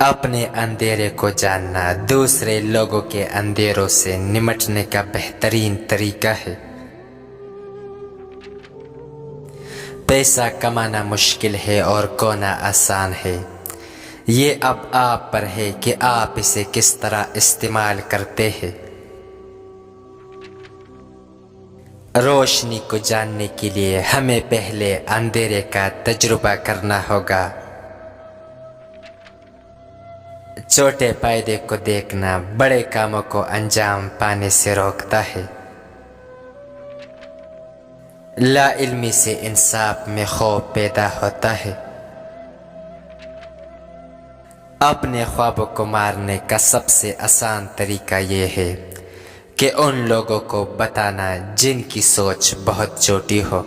اپنے اندھیرے کو جاننا دوسرے لوگوں کے اندھیروں سے نمٹنے کا بہترین طریقہ ہے۔ پیسہ کمانا مشکل ہے اور کھونا آسان ہے، یہ اب آپ پر ہے کہ آپ اسے کس طرح استعمال کرتے ہیں۔ روشنی کو جاننے کے لیے ہمیں پہلے اندھیرے کا تجربہ کرنا ہوگا۔ چھوٹے فائدے کو دیکھنا بڑے کاموں کو انجام پانے سے روکتا ہے۔ لا علمی سے انصاف میں خوف پیدا ہوتا ہے۔ اپنے خوابوں کو مارنے کا سب سے آسان طریقہ یہ ہے کہ ان لوگوں کو بتانا جن کی سوچ بہت چھوٹی ہو۔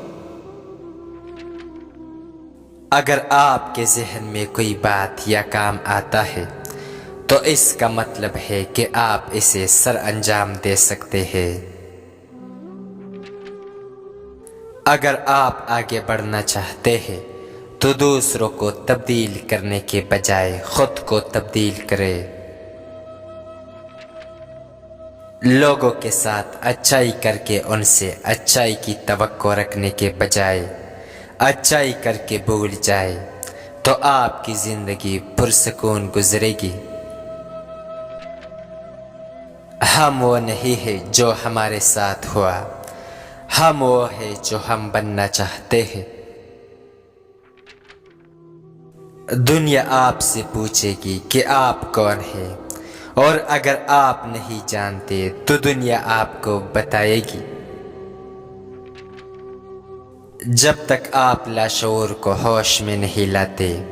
اگر آپ کے ذہن میں کوئی بات یا کام آتا ہے تو اس کا مطلب ہے کہ آپ اسے سر انجام دے سکتے ہیں۔ اگر آپ آگے بڑھنا چاہتے ہیں تو دوسروں کو تبدیل کرنے کے بجائے خود کو تبدیل کریں۔ لوگوں کے ساتھ اچھائی کر کے ان سے اچھائی کی توقع رکھنے کے بجائے اچھائی کر کے بھول جائے تو آپ کی زندگی پرسکون گزرے گی۔ ہم وہ نہیں ہیں جو ہمارے ساتھ ہوا، ہم وہ ہیں جو ہم بننا چاہتے ہیں۔ دنیا آپ سے پوچھے گی کہ آپ کون ہیں، اور اگر آپ نہیں جانتے تو دنیا آپ کو بتائے گی۔ جب تک آپ لاشعور کو ہوش میں نہیں لاتے،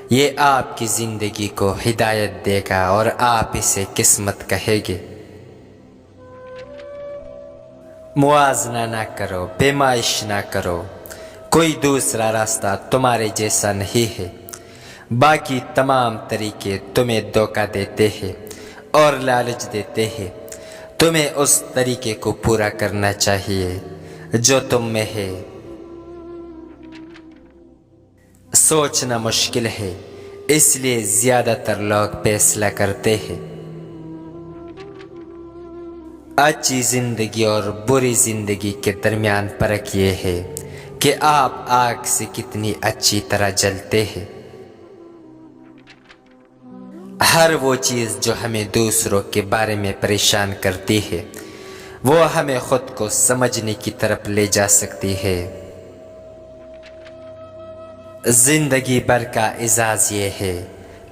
یہ آپ کی زندگی کو ہدایت دے گا اور آپ اسے قسمت کہے گے۔ موازنہ نہ کرو، پیمائش نہ کرو، کوئی دوسرا راستہ تمہارے جیسا نہیں ہے۔ باقی تمام طریقے تمہیں دھوکہ دیتے ہیں اور لالچ دیتے ہیں۔ تمہیں اس طریقے کو پورا کرنا چاہیے جو تم میں ہے۔ سوچنا مشکل ہے، اس لیے زیادہ تر لوگ فیصلہ کرتے ہیں۔ اچھی زندگی اور بری زندگی کے درمیان فرق یہ ہے کہ آپ آگ سے کتنی اچھی طرح جلتے ہیں۔ ہر وہ چیز جو ہمیں دوسروں کے بارے میں پریشان کرتی ہے وہ ہمیں خود کو سمجھنے کی طرف لے جا سکتی ہے۔ زندگی بھر کا اعزاز یہ ہے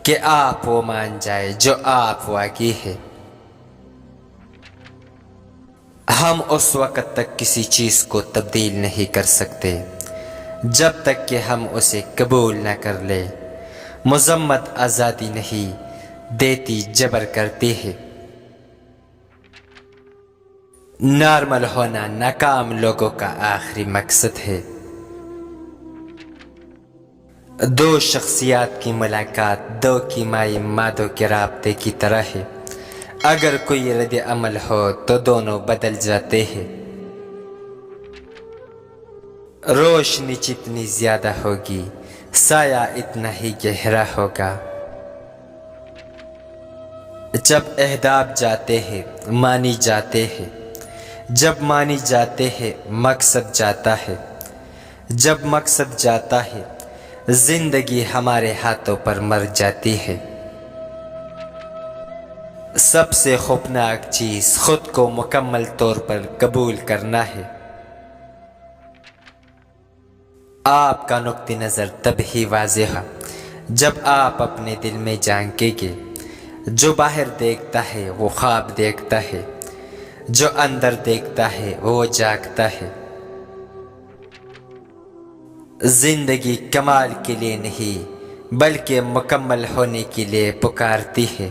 کہ آپ وہ مان جائے جو آپ واقعی ہے۔ ہم اس وقت تک کسی چیز کو تبدیل نہیں کر سکتے جب تک کہ ہم اسے قبول نہ کر لیں۔ مذمت آزادی نہیں دیتی، جبر کرتی ہے۔ نارمل ہونا ناکام لوگوں کا آخری مقصد ہے۔ دو شخصیات کی ملاقات دو کیمیائی مادوں کے رابطے کی طرح ہے۔ اگر کوئی رد عمل ہو تو دونوں بدل جاتے ہیں۔ روشنی جتنی زیادہ ہوگی سایہ اتنا ہی گہرا ہوگا۔ جب اہداف جاتے ہیں مانی جاتے ہیں، جب مانی جاتے ہیں مقصد جاتا ہے، جب مقصد جاتا ہے زندگی ہمارے ہاتھوں پر مر جاتی ہے۔ سب سے خوفناک چیز خود کو مکمل طور پر قبول کرنا ہے۔ آپ کا نقطہ نظر تب ہی واضح ہے جب آپ اپنے دل میں جھانکیں گے۔ جو باہر دیکھتا ہے وہ خواب دیکھتا ہے، جو اندر دیکھتا ہے وہ جاگتا ہے۔ زندگی کمال کے لیے نہیں بلکہ مکمل ہونے کے لیے پکارتی ہے۔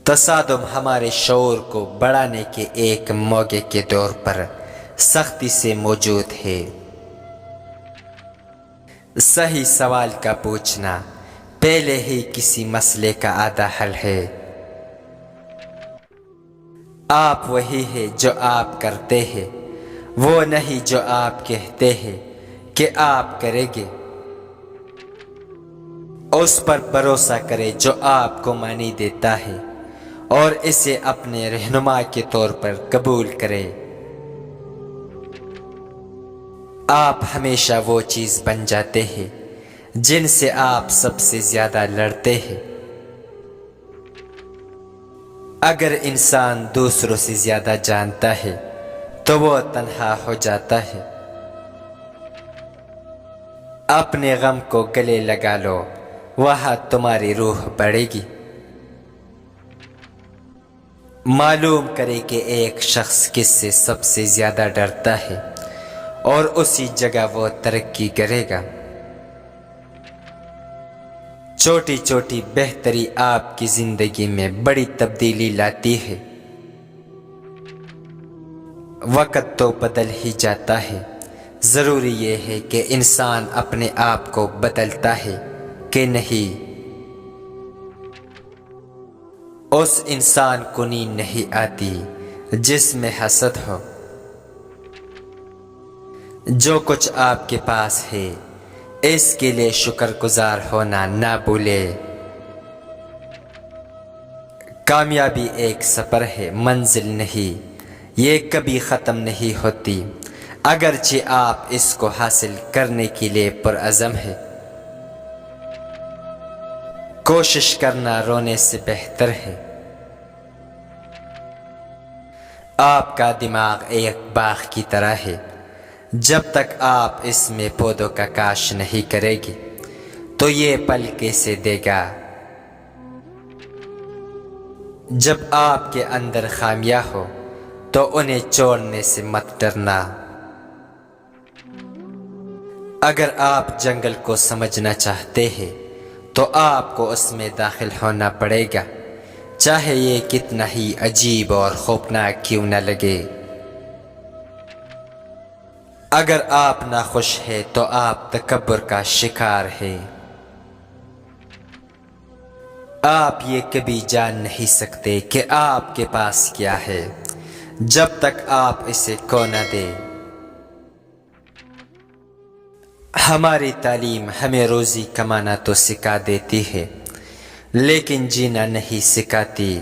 تصادم ہمارے شعور کو بڑھانے کے ایک موقع کے طور پر سختی سے موجود ہے۔ صحیح سوال کا پوچھنا پہلے ہی کسی مسئلے کا آدھا حل ہے۔ آپ وہی ہے جو آپ کرتے ہیں، وہ نہیں جو آپ کہتے ہیں کہ آپ کریں گے۔ اس پر بھروسہ کرے جو آپ کو معنی دیتا ہے اور اسے اپنے رہنما کے طور پر قبول کرے۔ آپ ہمیشہ وہ چیز بن جاتے ہیں جن سے آپ سب سے زیادہ لڑتے ہیں۔ اگر انسان دوسروں سے زیادہ جانتا ہے تو وہ تنہا ہو جاتا ہے۔ اپنے غم کو گلے لگا لو، وہاں تمہاری روح بڑھے گی۔ معلوم کرے کہ ایک شخص کس سے سب سے زیادہ ڈرتا ہے اور اسی جگہ وہ ترقی کرے گا۔ چھوٹی چھوٹی بہتری آپ کی زندگی میں بڑی تبدیلی لاتی ہے۔ وقت تو بدل ہی جاتا ہے، ضروری یہ ہے کہ انسان اپنے آپ کو بدلتا ہے کہ نہیں۔ اس انسان کو نیند نہیں آتی جس میں حسد ہو۔ جو کچھ آپ کے پاس ہے اس کے لیے شکر گزار ہونا نہ بھولے۔ کامیابی ایک سفر ہے، منزل نہیں، یہ کبھی ختم نہیں ہوتی، اگرچہ آپ اس کو حاصل کرنے کے لیے پرعزم ہیں۔ کوشش کرنا رونے سے بہتر ہے۔ آپ کا دماغ ایک باغ کی طرح ہے، جب تک آپ اس میں پودوں کا کاشت نہیں کرے گی تو یہ پل کیسے دے گا؟ جب آپ کے اندر خامیاں ہو تو انہیں چھوڑنے سے مت ڈرنا۔ اگر آپ جنگل کو سمجھنا چاہتے ہیں تو آپ کو اس میں داخل ہونا پڑے گا، چاہے یہ کتنا ہی عجیب اور خوفناک کیوں نہ لگے۔ اگر آپ ناخوش ہیں تو آپ تکبر کا شکار ہیں۔ آپ یہ کبھی جان نہیں سکتے کہ آپ کے پاس کیا ہے جب تک آپ اسے کھو نہ دیں۔ ہماری تعلیم ہمیں روزی کمانا تو سکھا دیتی ہے لیکن جینا نہیں سکھاتی۔